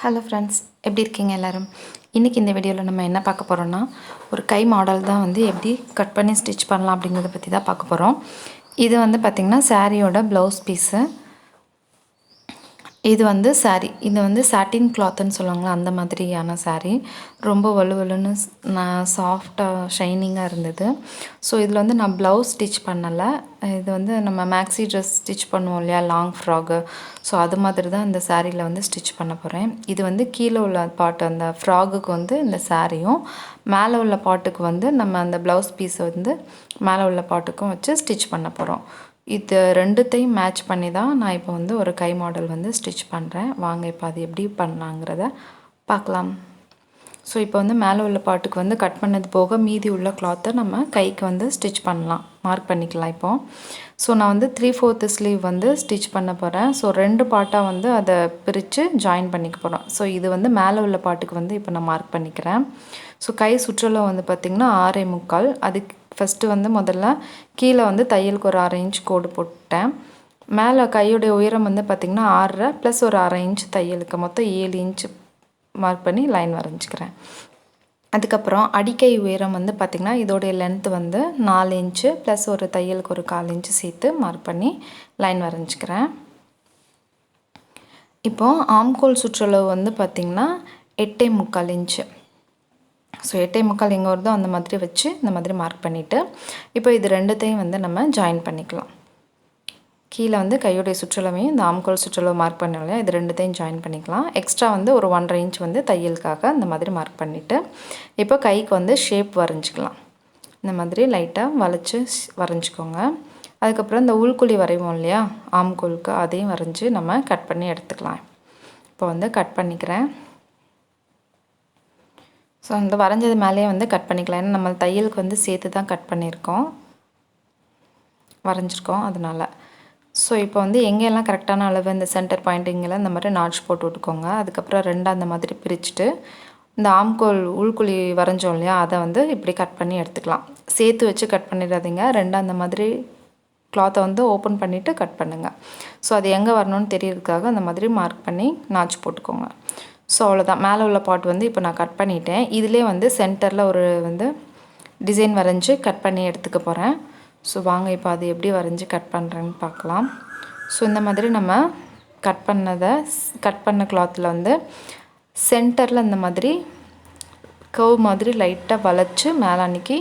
Hello friends, எப்படி இருக்கீங்க எல்லோரும்? இன்றைக்கி இந்த வீடியோவில் நம்ம என்ன பார்க்க போகிறோன்னா, ஒரு கை மாடல் தான் வந்து எப்படி கட் பண்ணி ஸ்டிச் பண்ணலாம் அப்படிங்கிறத பற்றி தான் பார்க்க போகிறோம். இது வந்து பார்த்திங்கன்னா சாரியோட ப்ளவுஸ் பீஸு. இது வந்து சாரீ, இது வந்து சாட்டின் கிளாத்துன்னு சொல்லுவாங்களா, அந்த மாதிரியான சாரீ. ரொம்ப வலுவலுன்னு சாஃப்டாக ஷைனிங்காக இருந்தது. ஸோ இதில் வந்து நான் ப்ளவுஸ் ஸ்டிச் பண்ணலை. இது வந்து நம்ம மேக்ஸி ட்ரெஸ் ஸ்டிச் பண்ணுவோம் இல்லையா, லாங் ஃப்ராகு. ஸோ அது மாதிரி தான் இந்த சாரியில் வந்து ஸ்டிச் பண்ண போகிறேன். இது வந்து கீழே உள்ள பாட்டு, அந்த ஃப்ராகுக்கு வந்து இந்த சாரியும், மேலே உள்ள பாட்டுக்கு வந்து நம்ம அந்த ப்ளவுஸ் பீஸை வந்து மேலே உள்ள பாட்டுக்கும் வச்சு ஸ்டிச் பண்ண போகிறோம். இது ரெண்டுத்தையும் மேட்ச் பண்ணி தான் நான் இப்போ வந்து ஒரு கை மாடல் வந்து ஸ்டிச் பண்ணுறேன். வாங்க இப்போ அது எப்படி பண்ணலாங்கிறத பார்க்கலாம். ஸோ இப்போ வந்து மேலே உள்ள பாட்டுக்கு வந்து கட் பண்ணது போக மீதி உள்ள கிளாத்தை நம்ம கைக்கு வந்து ஸ்டிச் பண்ணலாம், மார்க் பண்ணிக்கலாம் இப்போது. ஸோ நான் வந்து 3/4 ஸ்லீவ் வந்து ஸ்டிச் பண்ண போகிறேன். ஸோ 2 பார்ட்டாக வந்து அதை பிரித்து ஜாயின் பண்ணிக்க போகிறோம். ஸோ இது வந்து மேலே உள்ள பாட்டுக்கு வந்து இப்போ நான் மார்க் பண்ணிக்கிறேன். ஸோ கை சுற்றளவு வந்து பார்த்திங்கன்னா 6.25. அதுக்கு ஃபஸ்ட்டு வந்து முதல்ல கீழே வந்து தையலுக்கு ஒரு 1/2 இன்ச் கோடு போட்டேன். மேலே கையுடைய உயரம் வந்து பார்த்திங்கன்னா 6.5 ப்ளஸ் ஒரு 1/2 இன்ச் தையலுக்கு மொத்தம் 7 இன்ச்சு மார்க் பண்ணி லைன் வரைஞ்சிக்கிறேன். அதுக்கப்புறம் அடிக்கை உயரம் வந்து பார்த்திங்கன்னா இதோடைய லென்த்து வந்து 4 இன்ச்சு ப்ளஸ் ஒரு தையலுக்கு ஒரு 1/4 இன்ச்சு சேர்த்து மார்க் பண்ணி லைன் வரைஞ்சிக்கிறேன். இப்போது ஆம்கோல் சுற்றளவு வந்து பார்த்திங்கன்னா 8.25 இன்ச்சு. ஸோ 8.25 எங்கே வருதோ அந்த மாதிரி வச்சு இந்த மாதிரி மார்க் பண்ணிவிட்டு இப்போ இது ரெண்டுத்தையும் வந்து நம்ம ஜாயின் பண்ணிக்கலாம். கீழே வந்து கையுடைய சுற்றளவையும் இந்த ஆம்கோல் சுற்றளவு மார்க் பண்ணோம் இல்லையா, இது ரெண்டுத்தையும் ஜாயின் பண்ணிக்கலாம். எக்ஸ்ட்ரா வந்து ஒரு 1.5 இன்ச் வந்து தையலுக்காக இந்த மாதிரி மார்க் பண்ணிவிட்டு இப்போ கைக்கு வந்து ஷேப் வரைஞ்சிக்கலாம். இந்த மாதிரி லைட்டாக வளைச்சி வரைஞ்சிக்கோங்க. அதுக்கப்புறம் இந்த உள்குழி வரைவோம் இல்லையா ஆம்கோலுக்கு, அதையும் வரைஞ்சி நம்ம கட் பண்ணி எடுத்துக்கலாம். இப்போ வந்து கட் பண்ணிக்கிறேன். ஸோ அந்த வரைஞ்சது மேலேயே வந்து கட் பண்ணிக்கலாம். ஏன்னா நம்ம தையலுக்கு வந்து சேர்த்து தான் கட் பண்ணியிருக்கோம், வரைஞ்சிருக்கோம் அதனால். ஸோ இப்போ வந்து எங்கெல்லாம் கரெக்டான அளவு இந்த சென்டர் பாயிண்டிங்கெல்லாம் இந்த மாதிரி நாட்ச் போட்டு விட்டுக்கோங்க. அதுக்கப்புறம் 2 அந்த மாதிரி பிரிச்சுட்டு இந்த ஆம்கோல் உள்குழி வரைஞ்சோம் இல்லையா, அதை வந்து இப்படி கட் பண்ணி எடுத்துக்கலாம். சேர்த்து வச்சு கட் பண்ணிடாதீங்க. 2 அந்த மாதிரி கிளாத்தை வந்து ஓப்பன் பண்ணிவிட்டு கட் பண்ணுங்கள். ஸோ அது எங்கே வரணும்னு தெரியறதுக்காக அந்த மாதிரி மார்க் பண்ணி நாட்ச் போட்டுக்கோங்க. ஸோ அவ்வளோதான். மேலே உள்ள பார்ட் வந்து இப்போ நான் கட் பண்ணிட்டேன். இதிலே வந்து சென்டரில் ஒரு வந்து டிசைன் வரைஞ்சி கட் பண்ணி எடுத்துக்க போகிறேன். ஸோ வாங்க இப்போ அது எப்படி வரைஞ்சி கட் பண்ணுறேன்னு பார்க்கலாம். ஸோ இந்த மாதிரி நம்ம கட் பண்ண கிளாத்தில் வந்து சென்டரில் இந்த மாதிரி கர்வ் மாதிரி லைட்டாக வளைச்சி மேலே அன்றைக்கி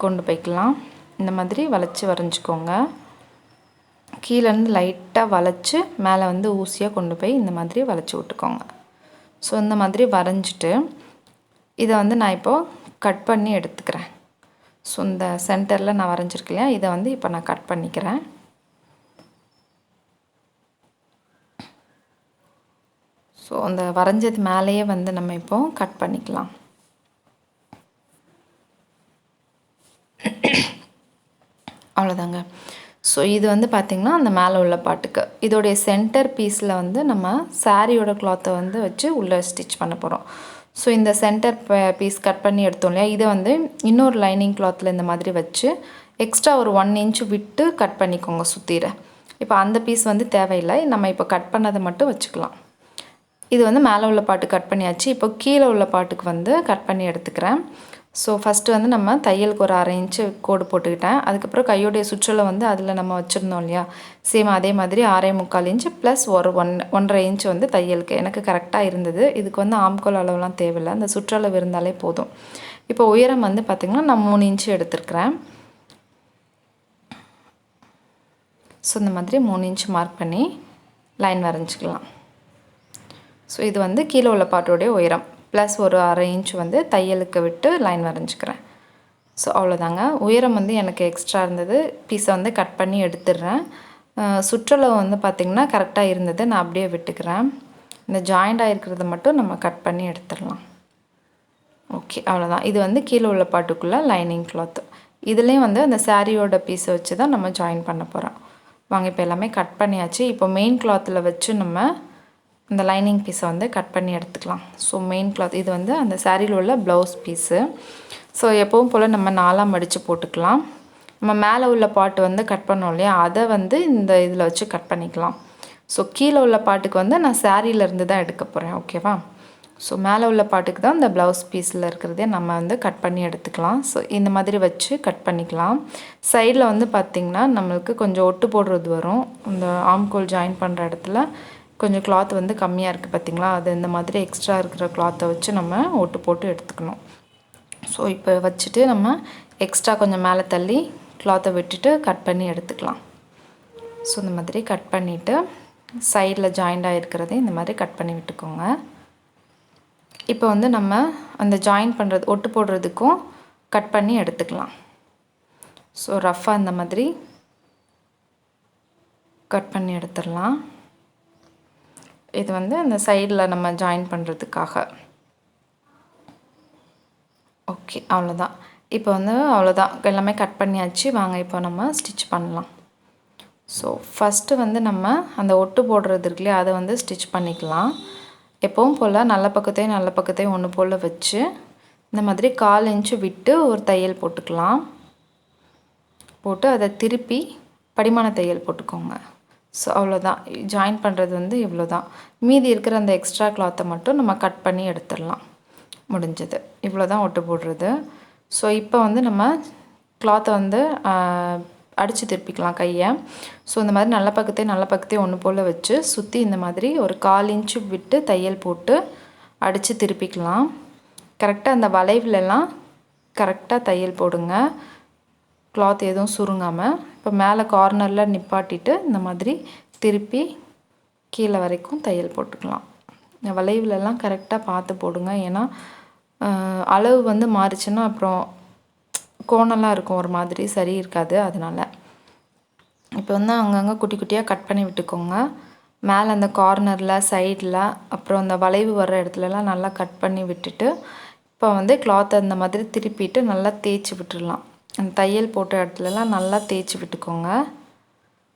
கொண்டு போய்க்கலாம். இந்த மாதிரி வளைச்சி வரைஞ்சிக்கோங்க. கீழேருந்து லைட்டாக வளைச்சி மேலே வந்து ஊசியாக கொண்டு போய் இந்த மாதிரி வளைச்சி விட்டுக்கோங்க. ஸோ இந்த மாதிரி வரைஞ்சிட்டு இதை வந்து நான் இப்போது கட் பண்ணி எடுத்துக்கிறேன். ஸோ இந்த சென்டரில் நான் வரைஞ்சிருக்கேன் இல்லையா, இதை வந்து இப்போ நான் கட் பண்ணிக்கிறேன். ஸோ அந்த வரைஞ்சது மேலேயே வந்து நம்ம இப்போது கட் பண்ணிக்கலாம். அவ்வளோதாங்க. ஸோ இது வந்து பார்த்திங்கன்னா அந்த மேலே உள்ள பாட்டுக்கு இதோடைய சென்டர் பீஸில் வந்து நம்ம சாரியோட கிளாத்தை வந்து வச்சு உள்ளே ஸ்டிச் பண்ண போகிறோம். ஸோ இந்த சென்டர் பீஸ் கட் பண்ணி எடுத்தோம் இல்லையா, இதை வந்து இன்னொரு லைனிங் கிளாத்தில் இந்த மாதிரி வச்சு எக்ஸ்ட்ரா ஒரு 1 இன்ச் விட்டு கட் பண்ணிக்கோங்க சுற்றிட. இப்போ அந்த பீஸ் வந்து தேவையில்லை, நம்ம இப்போ கட் பண்ணதை மட்டும் வச்சுக்கலாம். இது வந்து மேலே உள்ள பாட்டு கட் பண்ணியாச்சு. இப்போ கீழே உள்ள பாட்டுக்கு வந்து கட் பண்ணி எடுத்துக்கிறேன். ஸோ ஃபஸ்ட்டு வந்து நம்ம தையலுக்கு ஒரு 1/2 இன்ச்சு கோடு போட்டுக்கிட்டேன். அதுக்கப்புறம் கையோடைய சுற்றளவு வந்து அதில் நம்ம வச்சுருந்தோம் இல்லையா, சேம் அதே மாதிரி 6.25 இன்ச்சு ப்ளஸ் ஒரு 1.5 இன்ச்சு வந்து தையலுக்கு எனக்கு கரெக்டாக இருந்தது. இதுக்கு வந்து ஆம்கோல் அளவுலாம் தேவையில்லை, அந்த சுற்றளவு இருந்தாலே போதும். இப்போ உயரம் வந்து பார்த்திங்கன்னா நான் 3 இன்ச்சு எடுத்துருக்கிறேன். ஸோ இந்த மாதிரி 3 இன்ச்சு மார்க் பண்ணி லைன் வரைஞ்சிக்கலாம். ஸோ இது வந்து கீழே உள்ள பாட்டோடைய உயரம் ப்ளஸ் ஒரு 1/2 இன்ச் வந்து தையலுக்கு விட்டு லைன் வரைஞ்சிக்கிறேன். ஸோ அவ்வளோதாங்க. உயரம் வந்து எனக்கு எக்ஸ்ட்ரா இருந்தது, பீஸை வந்து கட் பண்ணி எடுத்துடுறேன். சுற்றளவு வந்து பார்த்திங்கன்னா கரெக்டாக இருந்தது, நான் அப்படியே விட்டுக்கிறேன். இந்த ஜாயிண்டாக இருக்கிறத மட்டும் நம்ம கட் பண்ணி எடுத்துடலாம். ஓகே, அவ்வளோதான். இது வந்து கீழே உள்ள பாட்டுக்குள்ளே லைனிங் கிளாத்து. இதுலேயும் வந்து அந்த சாரியோட பீஸை வச்சு தான் நம்ம ஜாயின் பண்ண போகிறோம். வாங்க இப்போ எல்லாமே கட் பண்ணியாச்சு. இப்போ மெயின் கிளாத்தில் வச்சு நம்ம இந்த லைனிங் பீஸை வந்து கட் பண்ணி எடுத்துக்கலாம். ஸோ மெயின் கிளாத் இது வந்து அந்த சாரியில் உள்ள ப்ளவுஸ் பீஸு. ஸோ எப்பவும் போல் நம்ம 4ஆக மடித்து போட்டுக்கலாம். நம்ம மேலே உள்ள பாட்டு வந்து கட் பண்ணோம் இல்லையா, அதை வந்து இந்த இதில் வச்சு கட் பண்ணிக்கலாம். ஸோ கீழே உள்ள பாட்டுக்கு வந்து நான் சாரீலேருந்து தான் எடுக்க போகிறேன். ஓகேவா? ஸோ மேலே உள்ள பாட்டுக்கு தான் இந்த ப்ளவுஸ் பீஸில் இருக்கிறதே நம்ம வந்து கட் பண்ணி எடுத்துக்கலாம். ஸோ இந்த மாதிரி வச்சு கட் பண்ணிக்கலாம். சைடில் வந்து பார்த்திங்கன்னா நம்மளுக்கு கொஞ்சம் ஒட்டு போடுறது வரும். இந்த ஆம்கோல் ஜாயின் பண்ணுற இடத்துல கொஞ்சம் கிளாத் வந்து கம்மியாக இருக்குது பார்த்திங்களா, அது இந்த மாதிரி எக்ஸ்ட்ரா இருக்கிற கிளாத்தை வச்சு நம்ம ஒட்டு போட்டு எடுத்துக்கணும். ஸோ இப்போ வச்சுட்டு நம்ம எக்ஸ்ட்ரா கொஞ்சம் மேலே தள்ளி கிளாத்தை விட்டுட்டு கட் பண்ணி எடுத்துக்கலாம். ஸோ இந்த மாதிரி கட் பண்ணிவிட்டு சைடில் ஜாயிண்ட் ஆகிருக்கிறதே இந்த மாதிரி கட் பண்ணி விட்டுக்கோங்க. இப்போ வந்து நம்ம அந்த ஜாயின் பண்ணுறது ஒட்டு போடுறதுக்கும் கட் பண்ணி எடுத்துக்கலாம். ஸோ ரஃப்பாக இந்த மாதிரி கட் பண்ணி எடுத்துடலாம். இது வந்து அந்த சைடில் நம்ம ஜாயின் பண்ணுறதுக்காக. ஓகே, அவ்வளோதான். இப்போ வந்து அவ்வளோதான், எல்லாமே கட் பண்ணியாச்சு. வாங்க இப்போ நம்ம ஸ்டிச் பண்ணலாம். ஸோ ஃபஸ்ட்டு வந்து நம்ம அந்த ஒட்டு போடுறது இருக்கு இல்லையா, அதை வந்து ஸ்டிச் பண்ணிக்கலாம். எப்பவும் போல் நல்ல பக்கத்தையும் ஒன்று போல் வச்சு இந்த மாதிரி 1/4 இன்ச்சு விட்டு ஒரு தையல் போட்டுக்கலாம். போட்டு அதை திருப்பி படிமான தையல் போட்டுக்கோங்க. ஸோ அவ்வளோதான், ஜாயின் பண்ணுறது வந்து இவ்வளோ தான். மீதி இருக்கிற அந்த எக்ஸ்ட்ரா கிளாத்தை மட்டும் நம்ம கட் பண்ணி எடுத்துடலாம். முடிஞ்சது, இவ்வளோ தான் ஒட்டு போடுறது. ஸோ இப்போ வந்து நம்ம கிளாத்தை வந்து அடித்து திருப்பிக்கலாம் கையை. ஸோ இந்த மாதிரி நல்ல பக்கத்தையும் ஒன்று போல் வச்சு சுற்றி இந்த மாதிரி ஒரு 1/4 இன்ச்சு விட்டு தையல் போட்டு அடித்து திருப்பிக்கலாம். கரெக்டாக அந்த வளைவுலலாம் கரெக்டாக தையல் போடுங்க, கிளாத் எதுவும் சுருங்காமல். இப்போ மேலே கார்னரில் நிப்பாட்டிட்டு இந்த மாதிரி திருப்பி கீழே வரைக்கும் தையல் போட்டுக்கலாம். இந்த வளைவுலலாம் கரெக்டாக பார்த்து போடுங்க, ஏன்னா அளவு வந்து மாறிச்சுன்னா அப்புறம் கோணலாம் இருக்கும், ஒரு மாதிரி சரி இருக்காது. அதனால் இப்போ வந்து அங்கங்கே குட்டி குட்டியாக கட் பண்ணி விட்டுக்கோங்க. மேலே அந்த கார்னரில் சைடில் அப்புறம் அந்த வளைவு வர்ற இடத்துலலாம் நல்லா கட் பண்ணி விட்டுட்டு இப்போ வந்து கிளாத்தை இந்த மாதிரி திருப்பிட்டு நல்லா தேய்ச்சி விட்டுடலாம். அந்த தையல் போட்ட இடத்துலலாம் நல்லா தேய்ச்சி விட்டுக்கோங்க.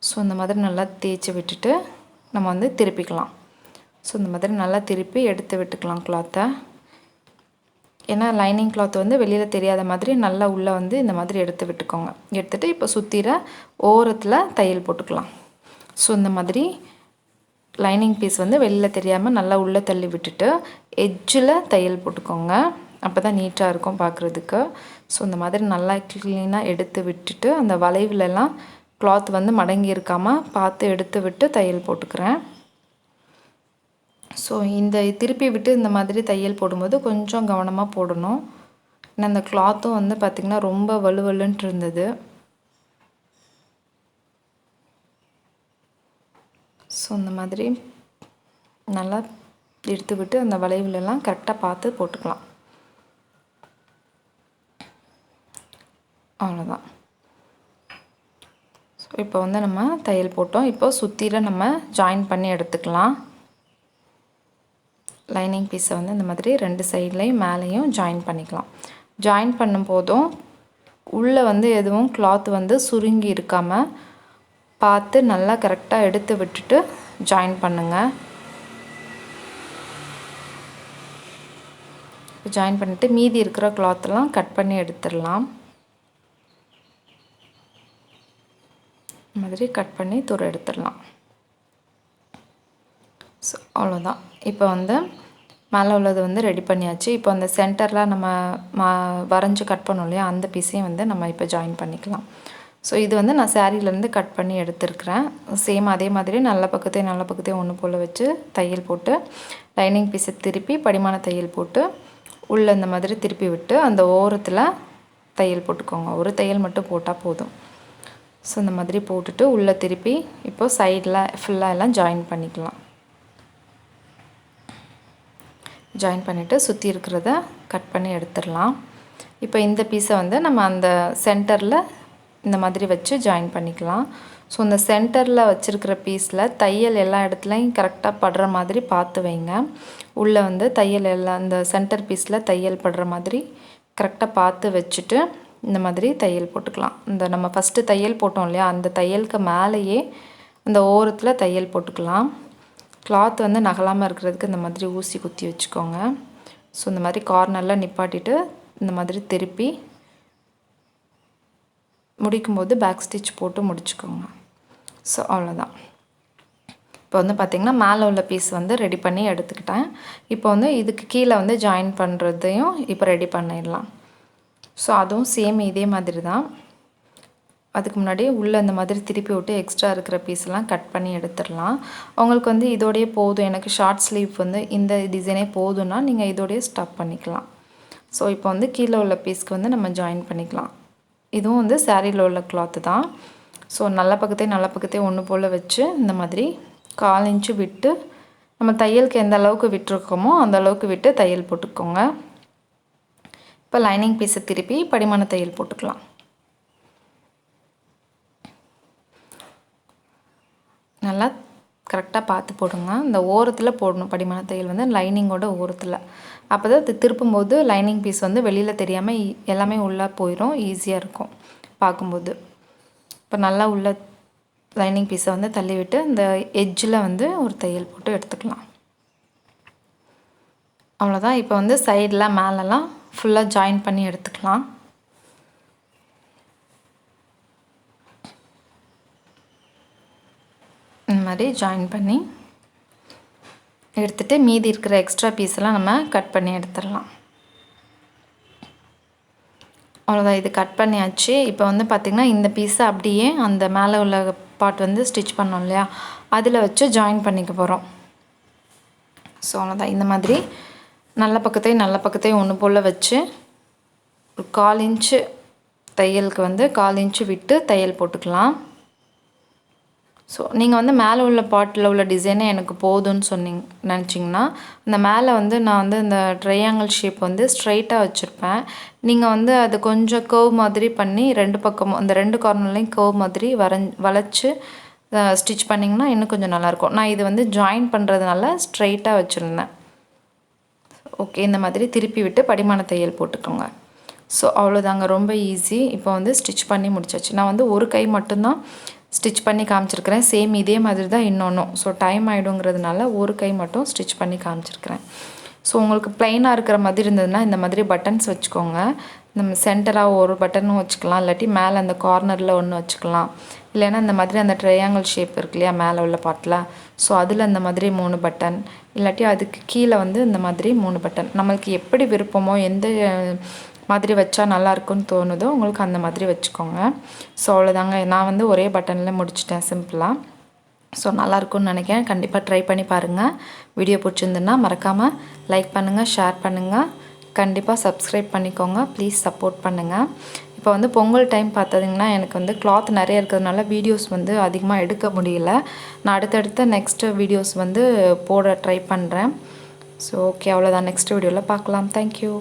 ஸோ இந்த மாதிரி நல்லா தேய்ச்சி விட்டுட்டு நம்ம வந்து திருப்பிக்கலாம். ஸோ இந்த மாதிரி நல்லா திருப்பி எடுத்து விட்டுக்கலாம் கிளாத்தை. ஏன்னா லைனிங் கிளாத் வந்து வெளியில் தெரியாத மாதிரி நல்லா உள்ளே வந்து இந்த மாதிரி எடுத்து விட்டுக்கோங்க. எடுத்துகிட்டு இப்போ சுற்றிற ஓரத்தில் தையல் போட்டுக்கலாம். ஸோ இந்த மாதிரி லைனிங் பீஸ் வந்து வெளியில் தெரியாமல் நல்லா உள்ளே தள்ளி விட்டுட்டு எட்ஜில் தையல் போட்டுக்கோங்க. அப்போ தான் நீட்டாக இருக்கும் பார்க்குறதுக்கு. ஸோ இந்த மாதிரி நல்லா க்ளீனாக எடுத்து விட்டுட்டு அந்த வளைவுலலாம் கிளாத் வந்து மடங்கி இருக்காமல் பார்த்து எடுத்து விட்டு தையல் போட்டுக்கிறேன். ஸோ இந்த திருப்பி விட்டு இந்த மாதிரி தையல் போடும்போது கொஞ்சம் கவனமாக போடணும். ஏன்னா அந்த கிளாத்தும் வந்து பார்த்திங்கன்னா ரொம்ப வலுவலுன்ட்டு இருந்தது. ஸோ இந்த மாதிரி நல்லா எடுத்து விட்டு அந்த வளைவுலலாம் கரெக்டாக பார்த்து போட்டுக்கலாம். அவ்வளோதான். ஸோ இப்போ வந்து நம்ம தையல் போட்டோம். இப்போ சுற்றில நம்ம ஜாயின் பண்ணி எடுத்துக்கலாம். லைனிங் பீஸை வந்து இந்த மாதிரி 2 சைட்லேயும் மேலேயும் ஜாயின் பண்ணிக்கலாம். ஜாயின் பண்ணும்போதும் உள்ளே வந்து எதுவும் கிளாத் வந்து சுருங்கி இருக்காமல் பார்த்து நல்லா கரெக்டாக எடுத்து விட்டுட்டு ஜாயின் பண்ணுங்கள். ஜாயின் பண்ணிவிட்டு மீதி இருக்கிற கிளாத்தெல்லாம் கட் பண்ணி எடுத்துடலாம். இந்த மாதிரி கட் பண்ணி தூர எடுத்துடலாம். ஸோ அவ்வளோதான். இப்போ வந்து மேலே உள்ளது வந்து ரெடி பண்ணியாச்சு. இப்போ அந்த சென்டரில் நம்ம வரைஞ்சி கட் பண்ணோம் இல்லையா, அந்த பீஸையும் வந்து நம்ம இப்போ ஜாயின் பண்ணிக்கலாம். ஸோ இது வந்து நான் சாரீலேருந்து கட் பண்ணி எடுத்துருக்கிறேன். சேம் அதே மாதிரி நல்ல பக்கத்தையும் ஒன்று போல் வச்சு தையல் போட்டு லைனிங் பீஸை திருப்பி படிமான தையல் போட்டு உள்ளே இந்த மாதிரி திருப்பி விட்டு அந்த ஓரத்தில் தையல் போட்டுக்கோங்க. ஒரு தையல் மட்டும் போட்டால் போதும். ஸோ இந்த மாதிரி போட்டுட்டு உள்ளே திருப்பி இப்போது சைடில் ஃபுல்லாக எல்லாம் ஜாயின் பண்ணிக்கலாம். ஜாயின் பண்ணிவிட்டு சுற்றி இருக்கிறத கட் பண்ணி எடுத்துடலாம். இப்போ இந்த பீஸை வந்து நம்ம அந்த சென்டரில் இந்த மாதிரி வச்சு ஜாயின் பண்ணிக்கலாம். ஸோ இந்த சென்டரில் வச்சுருக்கிற பீஸில் தையல் எல்லா இடத்துலையும் கரெக்டாக படுற மாதிரி பார்த்து வைங்க. உள்ளே வந்து தையல் எல்லாம் இந்த சென்டர் பீஸில் தையல் படுற மாதிரி கரெக்டாக பார்த்து வச்சுட்டு இந்த மாதிரி தையல் போட்டுக்கலாம். இந்த நம்ம ஃபஸ்ட்டு தையல் போட்டோம் இல்லையா, அந்த தையலுக்கு மேலேயே அந்த ஓரத்தில் தையல் போட்டுக்கலாம். கிளாத் வந்து நகலாமல் இருக்கிறதுக்கு இந்த மாதிரி ஊசி குத்தி வச்சுக்கோங்க. ஸோ இந்த மாதிரி கார்னரில் நிப்பாட்டிட்டு இந்த மாதிரி திருப்பி முடிக்கும்போது பேக் ஸ்டிச் போட்டு முடிச்சுக்கோங்க. ஸோ அவ்வளோதான். இப்போ வந்து பார்த்திங்கன்னா மேலே உள்ள பீஸ் வந்து ரெடி பண்ணி எடுத்துக்கிட்டேன். இப்போ வந்து இதுக்கு கீழே வந்து ஜாயின் பண்ணுறதையும் இப்போ ரெடி பண்ணிடலாம். ஸோ அதுவும் சேம் இதே மாதிரி தான். அதுக்கு முன்னாடி உள்ளே இந்த மாதிரி திருப்பி விட்டு எக்ஸ்ட்ரா இருக்கிற பீஸ்லாம் கட் பண்ணி எடுத்துடலாம். உங்களுக்கு வந்து இதோடையே போதும், எனக்கு ஷார்ட் ஸ்லீவ் வந்து இந்த டிசைனே போதும்னா நீங்கள் இதோடையே ஸ்டாப் பண்ணிக்கலாம். ஸோ இப்போ வந்து கீழே உள்ள பீஸ்க்கு வந்து நம்ம ஜாயின் பண்ணிக்கலாம். இதுவும் வந்து சாரியில் உள்ள கிளாத்து தான். ஸோ நல்ல பக்கத்தையும் ஒன்று போல் வச்சு இந்த மாதிரி 1/4 இன்ச்சு விட்டு நம்ம தையலுக்கு எந்த அளவுக்கு விட்டுருக்கோமோ அந்த அளவுக்கு விட்டு தையல் போட்டுக்கோங்க. இப்போ லைனிங் பீஸை திருப்பி படிமான தையல் போட்டுக்கலாம். நல்லா கரெக்டாக பார்த்து போடுங்க. இந்த ஓரத்தில் போடணும் படிமான தையல் வந்து லைனிங்கோட ஓரத்தில். அப்போ தான் அது திருப்பும்போது லைனிங் பீஸ் வந்து வெளியில் தெரியாமல் எல்லாமே உள்ளே போயிடும், ஈஸியாக இருக்கும் பார்க்கும்போது. இப்போ நல்லா உள்ள லைனிங் பீஸை வந்து தள்ளி விட்டு இந்த எட்ஜில் வந்து ஒரு தையல் போட்டு எடுத்துக்கலாம். அவ்வளோதான். இப்போ வந்து சைடில் மேலெலாம் ஃபுல்லாக ஜாயின் பண்ணி எடுத்துக்கலாம். இந்த மாதிரி ஜாயின் பண்ணி எடுத்துகிட்டு மீதி இருக்கிற எக்ஸ்ட்ரா பீஸெல்லாம் நம்ம கட் பண்ணி எடுத்துடலாம். அவ்வளோதான். இது கட் பண்ணியாச்சு. இப்போ வந்து பார்த்திங்கன்னா இந்த பீஸை அப்படியே அந்த மேலே உள்ள பார்ட் வந்து ஸ்டிச் பண்ணோம் இல்லையா, அதில் வச்சு ஜாயின் பண்ணிக்க போகிறோம். ஸோ அவ்வளோதான். இந்த மாதிரி நல்ல பக்கத்தையும் ஒன்று போல் வச்சு ஒரு 1/4 இன்ச்சு தையலுக்கு வந்து 1/4 இன்ச்சு விட்டு தையல் போட்டுக்கலாம். ஸோ நீங்கள் வந்து மேலே உள்ள பாட்டில் உள்ள டிசைனே எனக்கு போதும்னு நினச்சிங்கன்னா அந்த மேலே வந்து நான் வந்து இந்த ட்ரையாங்கிள் ஷேப் வந்து ஸ்ட்ரைட்டாக வச்சுருப்பேன். நீங்கள் வந்து அது கொஞ்சம் கர்வ் மாதிரி பண்ணி 2 பக்கமும் அந்த 2 கார்னர்லையும் கர்வ் மாதிரி வளைச்சி ஸ்டிச் பண்ணிங்கன்னா இன்னும் கொஞ்சம் நல்லாயிருக்கும். நான் இது வந்து ஜாயின் பண்ணுறதுனால ஸ்ட்ரைட்டாக வச்சுருந்தேன். ஓகே, இந்த மாதிரி திருப்பி விட்டு படிமான தையல் போட்டுக்கோங்க. ஸோ அவ்வளோதாங்க, ரொம்ப ஈஸி. இப்போ வந்து ஸ்டிச் பண்ணி முடிச்சாச்சு. நான் வந்து ஒரு கை மட்டும்தான் ஸ்டிச் பண்ணி காமிச்சிருக்கிறேன். சேம் இதே மாதிரி தான் இன்னொன்றும். ஸோ டைம் ஆகிடுங்கிறதுனால ஒரு கை மட்டும் ஸ்டிச் பண்ணி காமிச்சிருக்கிறேன். ஸோ உங்களுக்கு ப்ளைனாக இருக்கிற மாதிரி இருந்ததுன்னா இந்த மாதிரி பட்டன்ஸ் வச்சுக்கோங்க. நம்ம சென்டராக ஒரு பட்டனும் வச்சுக்கலாம், இல்லாட்டி மேலே அந்த கார்னரில் ஒன்று வச்சுக்கலாம். இல்லைன்னா இந்த மாதிரி அந்த ட்ரையாங்கிள் ஷேப் இருக்கு இல்லையா மேலே உள்ள பாட்டில், ஸோ அதில் இந்த மாதிரி 3 பட்டன், இல்லாட்டி அதுக்கு கீழே வந்து இந்த மாதிரி 3 பட்டன். நம்மளுக்கு எப்படி விருப்பமோ எந்த மாதிரி வச்சா நல்லாயிருக்குன்னு தோணுதோ உங்களுக்கு அந்த மாதிரி வச்சுக்கோங்க. ஸோ அவ்வளோதாங்க. நான் வந்து ஒரே பட்டனில் முடிச்சிட்டேன் சிம்பிளாக. ஸோ நல்லாயிருக்கும்னு நினைக்கிறேன். கண்டிப்பாக ட்ரை பண்ணி பாருங்கள். வீடியோ பிடிச்சிருந்துன்னா மறக்காமல் லைக் பண்ணுங்கள், ஷேர் பண்ணுங்கள், கண்டிப்பாக சப்ஸ்கிரைப் பண்ணிக்கோங்க. ப்ளீஸ் சப்போர்ட் பண்ணுங்கள். இப்போ வந்து பொங்கல் டைம் பார்த்தீங்கன்னா எனக்கு வந்து கிளாத் நிறைய இருக்கிறதுனால வீடியோஸ் வந்து அதிகமாக எடுக்க முடியல. நான் அடுத்தடுத்த நெக்ஸ்ட்டு வீடியோஸ் வந்து போட ட்ரை பண்ணுறேன். ஸோ ஓகே, அவ்வளோதான். நெக்ஸ்ட் வீடியோவில் பார்க்கலாம். தேங்க்யூ.